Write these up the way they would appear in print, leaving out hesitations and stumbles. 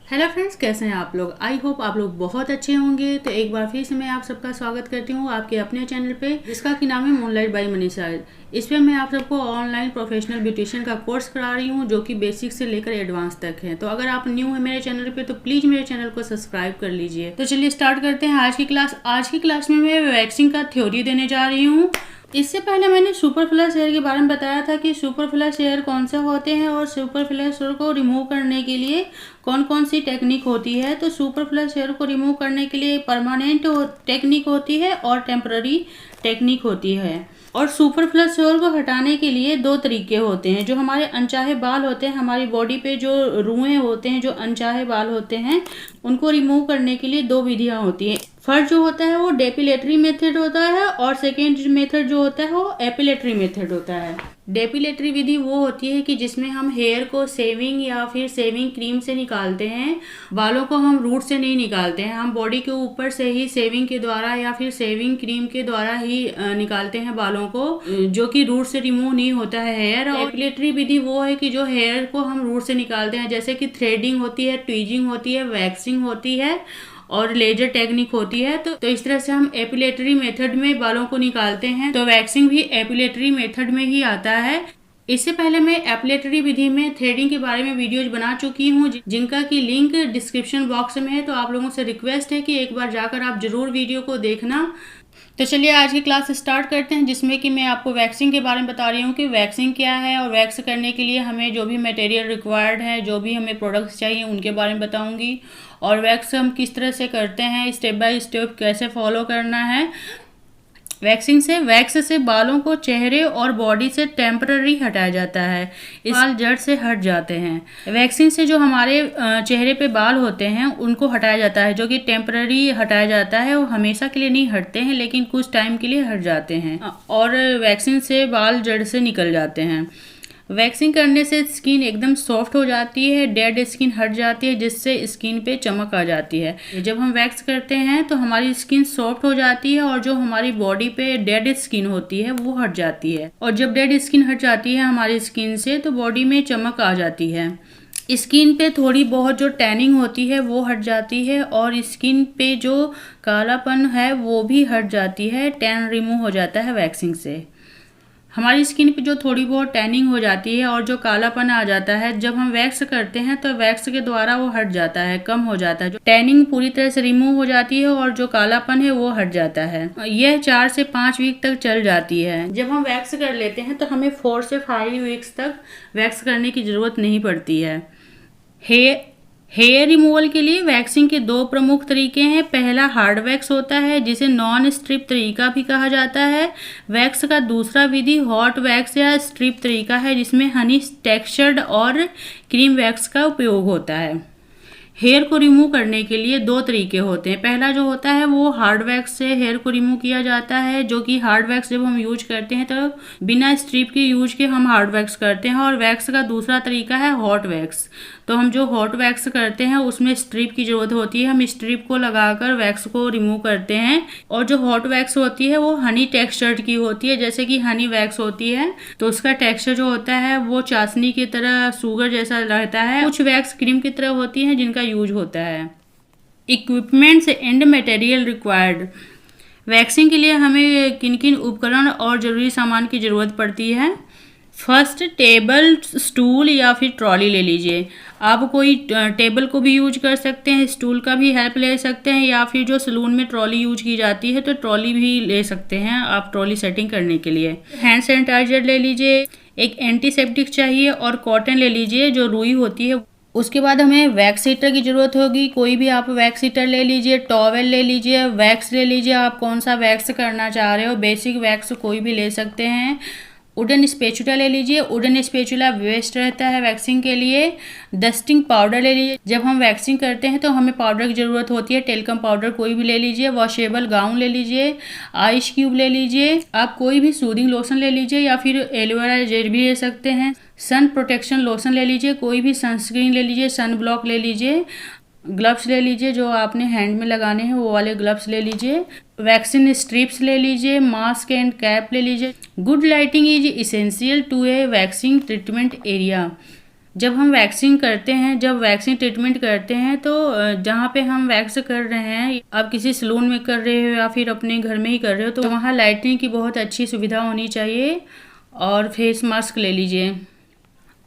Hello friends, कैसे हैं आप लोग। आई होप आप लोग बहुत अच्छे होंगे। तो एक बार फिर से मैं आप सबका स्वागत करती हूँ आपके अपने चैनल पे, जिसका कि नाम है मूनलाइट बाय मनीषा। इस पे मैं आप सबको ऑनलाइन प्रोफेशनल ब्यूटिशियन का कोर्स करा रही हूँ, जो कि बेसिक से लेकर एडवांस तक है। तो अगर आप न्यू है मेरे चैनल पे तो प्लीज मेरे चैनल को सब्सक्राइब कर लीजिए। तो चलिए स्टार्ट करते हैं आज की क्लास। आज की क्लास में मैं वैक्सिंग का थ्योरी देने जा रही हूँ। इससे पहले मैंने सुपरफ्लश हेयर के बारे में बताया था कि सुपरफ्लश हेयर कौन से होते हैं और सुपरफ्लश हेयर को रिमूव करने के लिए कौन कौन सी टेक्निक होती है। तो सुपरफ्लश हेयर को रिमूव करने के लिए परमानेंट टेक्निक होती है और टेम्पररी टेक्निक होती है। और सुपरफ्लश हेयर को हटाने के लिए दो तरीके होते हैं। जो हमारे अनचाहे बाल होते हैं, हमारी बॉडी पे जो रुएं होते हैं, जो अनचाहे बाल होते हैं, उनको रिमूव करने के लिए दो विधियां होती हैं। फर्स्ट जो होता है वो डेपिलेटरी मेथड होता है और सेकेंड मेथड जो होता है वो एपिलेटरी मेथड होता है। डेपिलेटरी विधि वो होती है कि जिसमें हम हेयर को सेविंग या फिर सेविंग क्रीम से निकालते हैं। बालों को हम रूट से नहीं निकालते हैं, हम बॉडी के ऊपर से ही सेविंग के द्वारा या फिर सेविंग क्रीम के द्वारा ही निकालते हैं बालों को, जो कि रूट से रिमूव नहीं होता है हेयर। और एपिलेटरी विधि वो है कि जो हेयर को हम रूट से निकालते हैं, जैसे कि थ्रेडिंग होती है, ट्वीजिंग होती है, वैक्सिंग होती है और लेजर टेक्निक होती है। तो इस तरह से हम एपिलेटरी मेथड में बालों को निकालते हैं। तो वैक्सिंग भी एपिलेटरी मेथड में ही आता है। इससे पहले मैं एपिलेटरी विधि में थ्रेडिंग के बारे में वीडियोज बना चुकी हूँ, जिनका की लिंक डिस्क्रिप्शन बॉक्स में है। तो आप लोगों से रिक्वेस्ट है कि एक बार जाकर आप जरूर वीडियो को देखना। तो चलिए आज की क्लास स्टार्ट करते हैं, जिसमें कि मैं आपको वैक्सिंग के बारे में बता रही हूँ कि वैक्सिंग क्या है और वैक्स करने के लिए हमें जो भी मटेरियल रिक्वायर्ड है, जो भी हमें प्रोडक्ट्स चाहिए, उनके बारे में बताऊंगी। और वैक्स हम किस तरह से करते हैं, स्टेप बाय स्टेप कैसे फॉलो करना है। वैक्स से बालों को चेहरे और बॉडी से टेम्पररी हटाया जाता है। इस बाल जड़ से हट जाते हैं। वैक्सिंग से जो हमारे चेहरे पे बाल होते हैं उनको हटाया जाता है, जो कि टेम्पररी हटाया जाता है। वो हमेशा के लिए नहीं हटते हैं, लेकिन कुछ टाइम के लिए हट जाते हैं। और वैक्सिंग से बाल जड़ से निकल जाते हैं। वैक्सिंग करने से स्किन एकदम सॉफ्ट हो जाती है, डेड स्किन हट जाती है, जिससे स्किन पे चमक आ जाती है। जब हम वैक्स करते हैं तो हमारी स्किन सॉफ्ट हो जाती है और जो हमारी बॉडी पे डेड स्किन होती है वो हट जाती है। और जब डेड स्किन हट जाती है हमारी स्किन से, तो बॉडी में चमक आ जाती है। स्किन पे थोड़ी बहुत जो टैनिंग होती है वो हट जाती है और स्किन पे जो कालापन है वो भी हट जाती है। टैन रिमूव हो जाता है वैक्सिंग से। हमारी स्किन पे जो थोड़ी बहुत टैनिंग हो जाती है और जो कालापन आ जाता है, जब हम वैक्स करते हैं तो वैक्स के द्वारा वो हट जाता है, कम हो जाता है। जो टैनिंग पूरी तरह से रिमूव हो जाती है और जो कालापन है वो हट जाता है। यह 4 से 5 वीक तक चल जाती है। जब हम वैक्स कर लेते हैं तो हमें 4 से 5 वीक्स तक वैक्स करने की जरूरत नहीं पड़ती है। हेयर रिमूवल के लिए वैक्सिंग के दो प्रमुख तरीके हैं। पहला हार्ड वैक्स होता है, जिसे नॉन स्ट्रिप तरीका भी कहा जाता है। वैक्स का दूसरा विधि हॉट वैक्स या स्ट्रिप तरीका है, जिसमें हनी टेक्सचर्ड और क्रीम वैक्स का उपयोग होता है। हेयर को रिमूव करने के लिए दो तरीके होते हैं। पहला जो होता है वो हार्ड वैक्स से हेयर को रिमूव किया जाता है, जो कि हार्ड वैक्स जब हम यूज करते हैं तो बिना स्ट्रिप के यूज के हम हार्ड वैक्स करते हैं। और वैक्स का दूसरा तरीका है हॉट वैक्स। तो हम जो हॉट वैक्स करते हैं उसमें स्ट्रिप की जरूरत होती है, हम स्ट्रिप को लगाकर वैक्स को रिमूव करते हैं। और जो हॉट वैक्स होती है वो हनी टेक्सचर्ड की होती है, जैसे कि हनी वैक्स होती है, तो उसका टेक्सचर जो होता है वो चाशनी की तरह शुगर जैसा रहता है। कुछ वैक्स क्रीम की तरह होती है जिनका यूज होता है। Equipments and material required. Waxing के लिए हमें किन किन उपकरण और जरूरी सामान की जरूरत पड़ती है। फर्स्ट, टेबल, स्टूल या फिर ट्रॉली ले लीजिए। आप कोई टेबल को भी यूज कर सकते हैं, स्टूल का भी हेल्प ले सकते हैं, या फिर जो सलून में ट्रॉली यूज की जाती है तो ट्रॉली भी ले सकते हैं आप ट्रॉली सेटिंग करने के लिए। हैंड सैनिटाइजर ले लीजिए, एक एंटीसेप्टिक चाहिए और कॉटन ले लीजिए जो रुई होती है। उसके बाद हमें वैक्स हीटर की ज़रूरत होगी। कोई भी आप वैक्स हीटर ले लीजिए, टॉवेल ले लीजिए, वैक्स ले लीजिए, आप कौन सा वैक्स करना चाह रहे हो। बेसिक वैक्स कोई भी ले सकते हैं। वुडन स्पेचुला ले लीजिए, वुडन स्पेचुला बेस्ट रहता है वैक्सिंग के लिए। डस्टिंग पाउडर ले लीजिए, जब हम वैक्सिंग करते हैं तो हमें पाउडर की ज़रूरत होती है, टेल्कम पाउडर कोई भी ले लीजिए। वॉशेबल गाउन ले लीजिए, आइस क्यूब ले लीजिए, आप कोई भी सूदिंग लोशन ले लीजिए या फिर एलोवेरा जेल भी ले सकते हैं। सन प्रोटेक्शन लोशन ले लीजिए, कोई भी सनस्क्रीन ले लीजिए, सन ब्लॉक ले लीजिए। ग्लव्स ले लीजिए, जो आपने हैंड में लगाने हैं वो वाले ग्लव्स ले लीजिए। वैक्सीन स्ट्रिप्स ले लीजिए, मास्क एंड कैप ले लीजिए। Good lighting is essential to a waxing treatment area. जब हम वैक्सिंग करते हैं, जब वैक्सिंग ट्रीटमेंट करते हैं तो जहाँ पे हम वैक्स कर रहे हैं, आप किसी सैलून में कर रहे हो या फिर अपने घर में ही कर रहे हो, तो वहाँ लाइटिंग की बहुत अच्छी सुविधा होनी चाहिए और फेस मास्क ले लीजिए।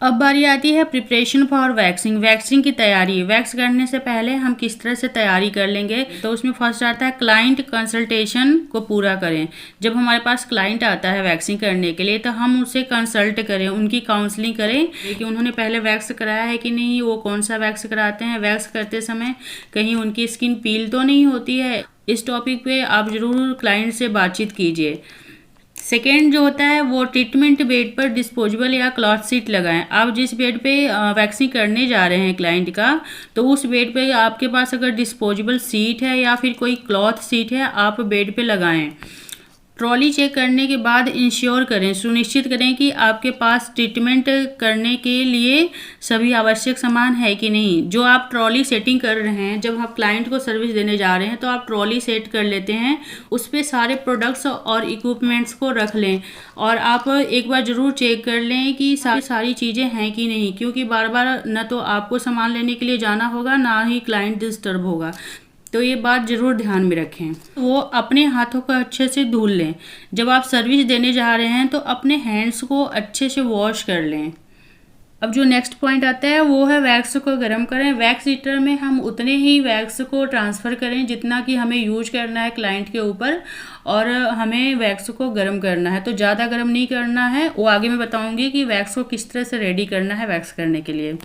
अब बारी आती है प्रिपरेशन फॉर वैक्सिंग, वैक्सिंग की तैयारी। वैक्स करने से पहले हम किस तरह से तैयारी कर लेंगे, तो उसमें फर्स्ट आता है क्लाइंट कंसल्टेशन को पूरा करें। जब हमारे पास क्लाइंट आता है वैक्सिंग करने के लिए तो हम उससे कंसल्ट करें, उनकी काउंसलिंग करें कि उन्होंने पहले वैक्स कराया है कि नहीं, वो कौन सा वैक्स कराते हैं, वैक्स करते समय कहीं उनकी स्किन पील तो नहीं होती है। इस टॉपिक पे आप ज़रूर क्लाइंट से बातचीत कीजिए। सेकेंड जो होता है वो ट्रीटमेंट बेड पर डिस्पोजेबल या क्लॉथ सीट लगाएं। आप जिस बेड पे वैक्सिंग करने जा रहे हैं क्लाइंट का, तो उस बेड पे आपके पास अगर डिस्पोजेबल सीट है या फिर कोई क्लॉथ सीट है, आप बेड पे लगाएं। ट्रॉली चेक करने के बाद इंश्योर करें, सुनिश्चित करें कि आपके पास ट्रीटमेंट करने के लिए सभी आवश्यक सामान है कि नहीं। जो आप ट्रॉली सेटिंग कर रहे हैं, जब आप क्लाइंट को सर्विस देने जा रहे हैं तो आप ट्रॉली सेट कर लेते हैं, उस पर सारे प्रोडक्ट्स और इक्विपमेंट्स को रख लें और आप एक बार ज़रूर चेक कर लें कि सारी चीज़ें हैं कि नहीं, क्योंकि बार बार न तो आपको सामान लेने के लिए जाना होगा ना ही क्लाइंट डिस्टर्ब होगा। तो ये बात ज़रूर ध्यान में रखें। वो अपने हाथों को अच्छे से धुल लें। जब आप सर्विस देने जा रहे हैं तो अपने हैंड्स को अच्छे से वॉश कर लें। अब जो नेक्स्ट पॉइंट आता है वो है वैक्स को गर्म करें। वैक्स हीटर में हम उतने ही वैक्स को ट्रांसफ़र करें जितना कि हमें यूज करना है क्लाइंट के ऊपर, और हमें वैक्स को गर्म करना है, तो ज़्यादा गर्म नहीं करना है। वो आगे मैं बताऊँगी कि वैक्स को किस तरह से रेडी करना है वैक्स करने के लिए।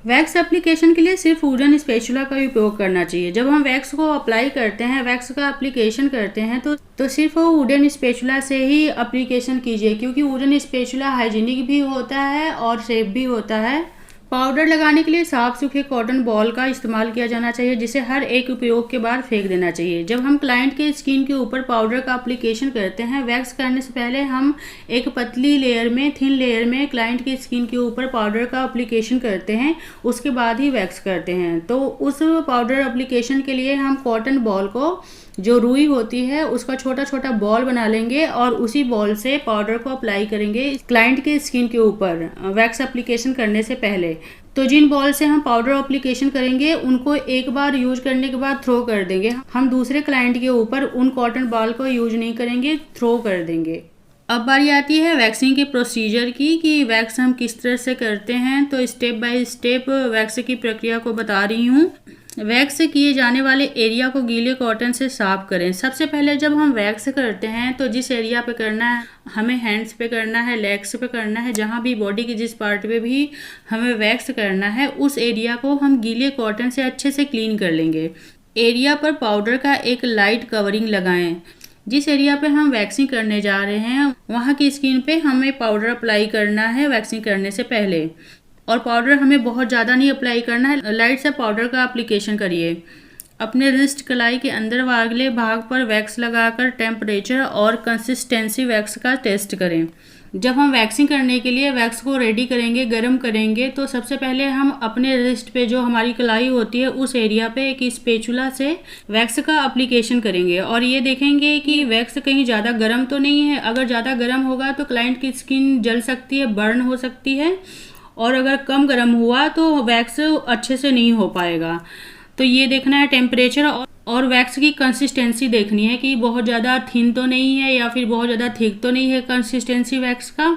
वैक्स एप्लीकेशन के लिए सिर्फ वुडन स्पैचुला का उपयोग करना चाहिए। जब हम वैक्स को अप्लाई करते हैं, वैक्स का एप्लीकेशन करते हैं तो सिर्फ वुडन स्पैचुला से ही एप्लीकेशन कीजिए, क्योंकि वुडन स्पैचुला हाइजीनिक भी होता है और सेफ भी होता है। पाउडर लगाने के लिए साफ सूखे कॉटन बॉल का इस्तेमाल किया जाना चाहिए, जिसे हर एक उपयोग के बाद फेंक देना चाहिए। जब हम क्लाइंट के स्किन के ऊपर पाउडर का एप्लीकेशन करते हैं, वैक्स करने से पहले हम एक पतली लेयर में, थिन लेयर में क्लाइंट की स्किन के ऊपर पाउडर का एप्लीकेशन करते हैं, उसके बाद ही वैक्स करते हैं। तो उस पाउडर एप्लीकेशन के लिए हम कॉटन बॉल को, जो रुई होती है, उसका छोटा छोटा बॉल बना लेंगे और उसी बॉल से पाउडर को अप्लाई करेंगे क्लाइंट के स्किन के ऊपर वैक्स एप्लीकेशन करने से पहले। तो जिन बॉल से हम पाउडर एप्लीकेशन करेंगे उनको एक बार यूज करने के बाद थ्रो कर देंगे। हम दूसरे क्लाइंट के ऊपर उन कॉटन बॉल को यूज नहीं करेंगे, थ्रो कर देंगे। अब बारी आती है वैक्सिंग के प्रोसीजर की, कि वैक्स हम किस तरह से करते हैं। तो स्टेप बाय स्टेप वैक्स की प्रक्रिया को बता रही हूँ। वैक्स से किए जाने वाले एरिया को गीले कॉटन से साफ करें। सबसे पहले जब हम वैक्स करते हैं तो जिस एरिया पे करना है, हमें हैंड्स पे करना है, लेग्स पे करना है, जहाँ भी बॉडी के जिस पार्ट पे भी हमें वैक्स करना है, उस एरिया को हम गीले कॉटन से अच्छे से क्लीन कर लेंगे। एरिया पर पाउडर का एक लाइट कवरिंग लगाएं। जिस एरिया पे हम वैक्सिंग करने जा रहे हैं वहाँ की स्किन पे हमें पाउडर अप्लाई करना है वैक्सिंग करने से पहले, और पाउडर हमें बहुत ज़्यादा नहीं अप्लाई करना है, लाइट से पाउडर का एप्लीकेशन करिए। अपने रिस्ट कलाई के अंदर वाले भाग पर वैक्स लगाकर टेम्परेचर और कंसिस्टेंसी वैक्स का टेस्ट करें। जब हम वैक्सिंग करने के लिए वैक्स को रेडी करेंगे, गर्म करेंगे, तो सबसे पहले हम अपने रिस्ट पे जो हमारी कलाई होती है उस एरिया पे एक स्पैचुला से वैक्स का एप्लीकेशन करेंगे और ये देखेंगे कि वैक्स कहीं ज़्यादा गर्म तो नहीं है। अगर ज़्यादा गर्म होगा तो क्लाइंट की स्किन जल सकती है, बर्न हो सकती है, और अगर कम गर्म हुआ तो वैक्स अच्छे से नहीं हो पाएगा। तो ये देखना है टेम्परेचर, और वैक्स की कंसिस्टेंसी देखनी है कि बहुत ज़्यादा थिन तो नहीं है या फिर बहुत ज़्यादा थिक तो नहीं है कंसिस्टेंसी वैक्स का।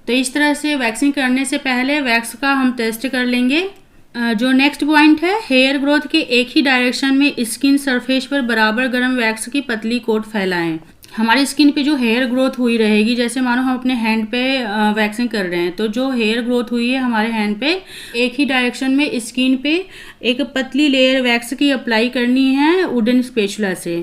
तो इस तरह से वैक्सिंग करने से पहले वैक्स का हम टेस्ट कर लेंगे। जो नेक्स्ट पॉइंट है, हेयर ग्रोथ के एक ही डायरेक्शन में स्किन सरफेस पर बराबर गर्म वैक्स की पतली कोट फैलाएं। हमारी स्किन पे जो हेयर ग्रोथ हुई रहेगी, जैसे मानो हम अपने हैंड पे वैक्सिंग कर रहे हैं, तो जो हेयर ग्रोथ हुई है हमारे हैंड पे, एक ही डायरेक्शन में स्किन पे एक पतली लेयर वैक्स की अप्लाई करनी है वुडन स्पैचुला से।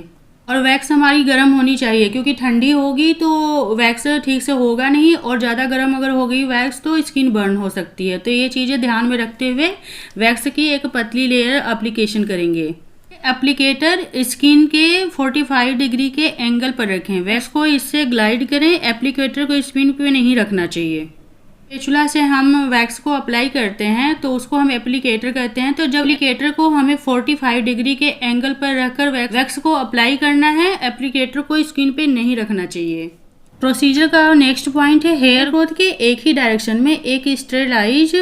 और वैक्स हमारी गर्म होनी चाहिए, क्योंकि ठंडी होगी तो वैक्स ठीक से होगा नहीं, और ज़्यादा गर्म अगर हो गई वैक्स तो स्किन बर्न हो सकती है। तो ये चीज़ें ध्यान में रखते हुए वैक्स की एक पतली लेयर एप्लीकेशन करेंगे। एप्लीकेटर स्किन के 45 डिग्री के एंगल पर रखें। वैक्स को इससे ग्लाइड करें, एप्लीकेटर को स्पिन पे नहीं रखना चाहिए। स्पैचुला से हम वैक्स को अप्लाई करते हैं तो उसको हम एप्लीकेटर कहते हैं। तो जब एप्लीकेटर को हमें 45 डिग्री के एंगल पर रखकर वैक्स को अप्लाई करना है, एप्लीकेटर को स्किन पे नहीं रखना चाहिए। प्रोसीजर का नेक्स्ट पॉइंट है हेयर ग्रोथ के एक ही डायरेक्शन में एक स्टेरलाइज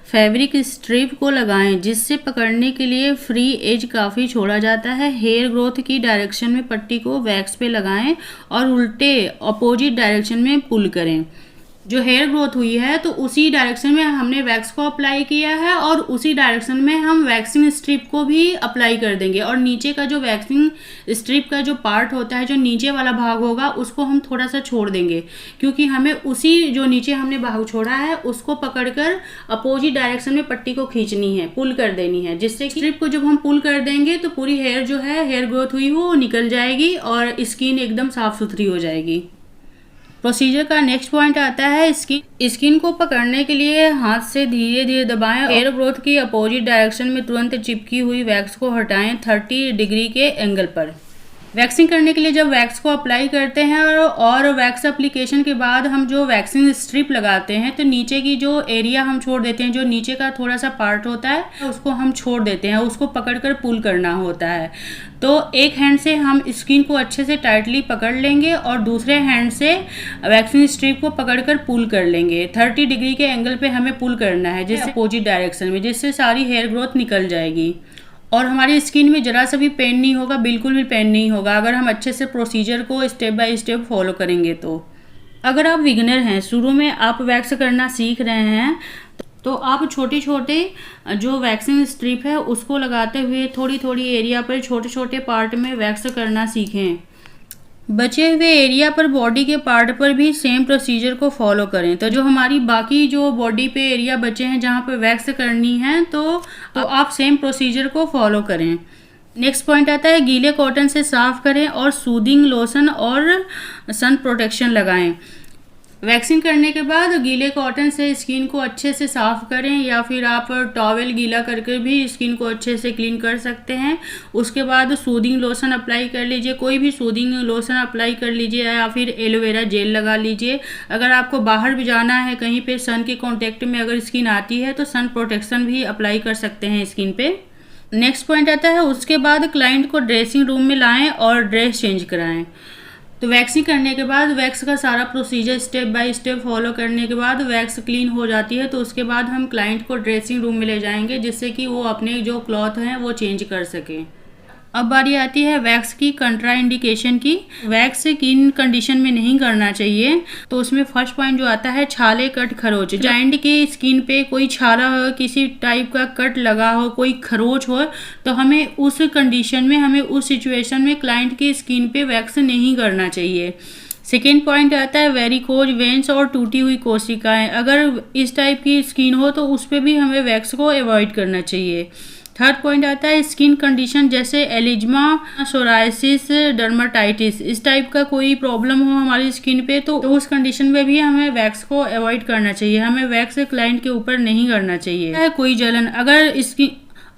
फैब्रिक स्ट्रिप को लगाएं, जिससे पकड़ने के लिए फ्री एज काफ़ी छोड़ा जाता है। हेयर ग्रोथ की डायरेक्शन में पट्टी को वैक्स पे लगाएं और उल्टे अपोजिट डायरेक्शन में पुल करें। जो हेयर ग्रोथ हुई है तो उसी डायरेक्शन में हमने वैक्स को अप्लाई किया है और उसी डायरेक्शन में हम वैक्सिंग स्ट्रिप को भी अप्लाई कर देंगे। और नीचे का जो वैक्सिंग स्ट्रिप का जो पार्ट होता है, जो नीचे वाला भाग होगा, उसको हम थोड़ा सा छोड़ देंगे, क्योंकि हमें उसी जो नीचे हमने भाग छोड़ा है उसको पकड़कर अपोजिट डायरेक्शन में पट्टी को खींचनी है, पुल कर देनी है, जिससे कि स्ट्रिप को जब हम पुल कर देंगे तो पूरी हेयर जो है हेयर ग्रोथ हुई वो निकल जाएगी और स्किन एकदम साफ सुथरी हो जाएगी। प्रोसीजर का नेक्स्ट पॉइंट आता है स्किन को पकड़ने के लिए हाथ से धीरे धीरे दबाएं। हेयर ग्रोथ की अपोजिट डायरेक्शन में तुरंत चिपकी हुई वैक्स को हटाएं 30 डिग्री के एंगल पर। वैक्सिंग करने के लिए जब वैक्स को अप्लाई करते हैं और वैक्स एप्लीकेशन के बाद हम जो वैक्सिंग स्ट्रिप लगाते हैं तो नीचे की जो एरिया हम छोड़ देते हैं, जो नीचे का थोड़ा सा पार्ट होता है उसको हम छोड़ देते हैं, उसको पकड़कर पुल करना होता है। तो एक हैंड से हम स्किन को अच्छे से टाइटली पकड़ लेंगे और दूसरे हैंड से वैक्सिंग स्ट्रिप को पकड़कर पुल कर लेंगे। 30 डिग्री के एंगल पे हमें पुल करना है, जिससे अपोजिट डायरेक्शन में, जिससे सारी हेयर ग्रोथ निकल जाएगी और हमारी स्किन में ज़रा सा भी पेन नहीं होगा, बिल्कुल भी पेन नहीं होगा, अगर हम अच्छे से प्रोसीजर को स्टेप बाय स्टेप फॉलो करेंगे तो। अगर आप बिगिनर हैं, शुरू में आप वैक्स करना सीख रहे हैं, तो आप छोटे छोटे जो वैक्सिंग स्ट्रिप है उसको लगाते हुए थोड़ी थोड़ी एरिया पर छोटे छोटे पार्ट में वैक्स करना सीखें। बचे हुए एरिया पर बॉडी के पार्ट पर भी सेम प्रोसीजर को फॉलो करें। तो जो हमारी बाकी जो बॉडी पे एरिया बचे हैं जहाँ पर वैक्स करनी है तो आप सेम प्रोसीजर को फॉलो करें। नेक्स्ट पॉइंट आता है गीले कॉटन से साफ करें और सूदिंग लोशन और सन प्रोटेक्शन लगाएं। वैक्सिंग करने के बाद गीले कॉटन से स्किन को अच्छे से साफ़ करें, या फिर आप टॉवेल गीला करके भी स्किन को अच्छे से क्लीन कर सकते हैं। उसके बाद सूदिंग लोशन अप्लाई कर लीजिए, कोई भी सूदिंग लोशन अप्लाई कर लीजिए, या फिर एलोवेरा जेल लगा लीजिए। अगर आपको बाहर भी जाना है, कहीं पे सन के कांटेक्ट में अगर स्किन आती है तो सन प्रोटेक्शन भी अप्लाई कर सकते हैं स्किन पे। नेक्स्ट पॉइंट आता है उसके बाद क्लाइंट को ड्रेसिंग रूम में लाएँ और ड्रेस चेंज कराएँ। तो वैक्सिंग करने के बाद वैक्स का सारा procedure step by step follow करने के बाद वैक्स क्लीन हो जाती है, तो उसके बाद हम क्लाइंट को ड्रेसिंग रूम में ले जाएंगे, जिससे कि वो अपने जो क्लॉथ हैं वो चेंज कर सकें। अब बारी आती है वैक्स की कंट्रा इंडिकेशन की। वैक्स किन कंडीशन में नहीं करना चाहिए, तो उसमें फर्स्ट पॉइंट जो आता है छाले, कट, खरोच। क्लाइंट के स्किन पे कोई छाला हो, किसी टाइप का कट लगा हो, कोई खरोच हो, तो हमें उस कंडीशन में, हमें उस सिचुएशन में क्लाइंट की स्किन पे वैक्स नहीं करना चाहिए। सेकेंड पॉइंट आता है वेरिकोज वेंस और टूटी हुई कोशिकाएं। अगर इस टाइप की स्किन हो तो उस पर भी हमें वैक्स को अवॉइड करना चाहिए। थर्ड पॉइंट आता है स्किन कंडीशन जैसे एलिज्मा, सोराइसिस, डर्माटाइटिस, इस टाइप का कोई प्रॉब्लम हो हमारी स्किन पे, तो उस कंडीशन में भी हमें वैक्स को अवॉइड करना चाहिए। हमें वैक्स क्लाइंट के ऊपर नहीं करना चाहिए। कोई जलन,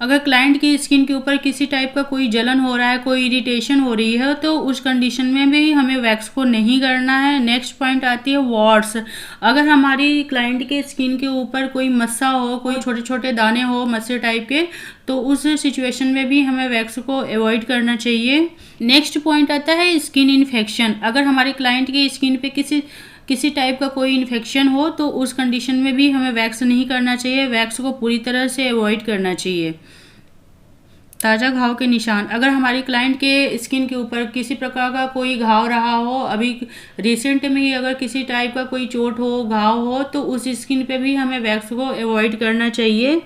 अगर क्लाइंट की स्किन के ऊपर किसी टाइप का कोई जलन हो रहा है, कोई इरिटेशन हो रही है, तो उस कंडीशन में भी हमें वैक्स को नहीं करना है। नेक्स्ट पॉइंट आती है वॉट्स। अगर हमारी क्लाइंट के स्किन के ऊपर कोई मस्सा हो, कोई छोटे छोटे दाने हो मस्से टाइप के, तो उस सिचुएशन में भी हमें वैक्स को अवॉइड करना चाहिए। नेक्स्ट पॉइंट आता है स्किन इन्फेक्शन। अगर हमारे क्लाइंट की स्किन पे किसी टाइप का कोई इन्फेक्शन हो तो उस कंडीशन में भी हमें वैक्स नहीं करना चाहिए। वैक्स को पूरी तरह से अवॉइड करना चाहिए। ताज़ा घाव के निशान, अगर हमारी क्लाइंट के स्किन के ऊपर किसी प्रकार का कोई घाव रहा हो, अभी रिसेंट में ही अगर किसी टाइप का कोई चोट हो, घाव हो, तो उस स्किन पे भी हमें वैक्स को अवॉइड करना चाहिए।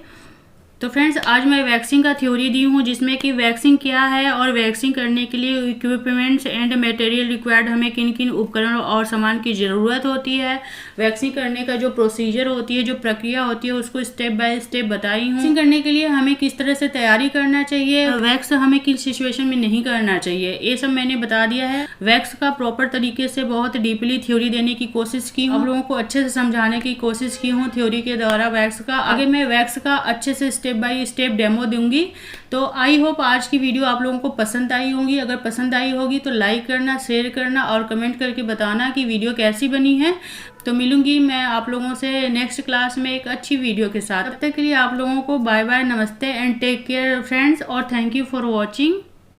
तो फ्रेंड्स, आज मैं वैक्सिंग का थ्योरी दी हूँ, जिसमें कि वैक्सिंग क्या है और वैक्सिंग करने के लिए इक्विपमेंट्स एंड मटेरियल रिक्वायर्ड, हमें किन किन उपकरण और सामान की ज़रूरत होती है, वैक्सिंग करने का जो प्रोसीजर होती है, जो प्रक्रिया होती है, उसको स्टेप बाय स्टेप बताई हूँ। वैक्सिंग करने के लिए हमें किस तरह से तैयारी करना चाहिए, वैक्स हमें किस सिचुएशन में नहीं करना चाहिए, ये सब मैंने बता दिया है। वैक्स का प्रॉपर तरीके से बहुत डीपली थ्योरी देने की कोशिश की हूँ, आप लोगों को अच्छे से समझाने की कोशिश की हूँ थ्योरी के द्वारा वैक्स का। आगे मैं वैक्स का अच्छे से स्टेप बाय स्टेप डेमो दूंगी। तो आई होप आज की वीडियो आप लोगों को पसंद आई होगी। अगर पसंद आई होगी तो लाइक करना, शेयर करना और कमेंट करके बताना कि वीडियो कैसी बनी है। तो मिलूंगी मैं आप लोगों से नेक्स्ट क्लास में एक अच्छी वीडियो के साथ। तब तक के लिए आप लोगों को बाय बाय, नमस्ते एंड टेक केयर फ्रेंड्स, और थैंक यू फॉर वॉचिंग।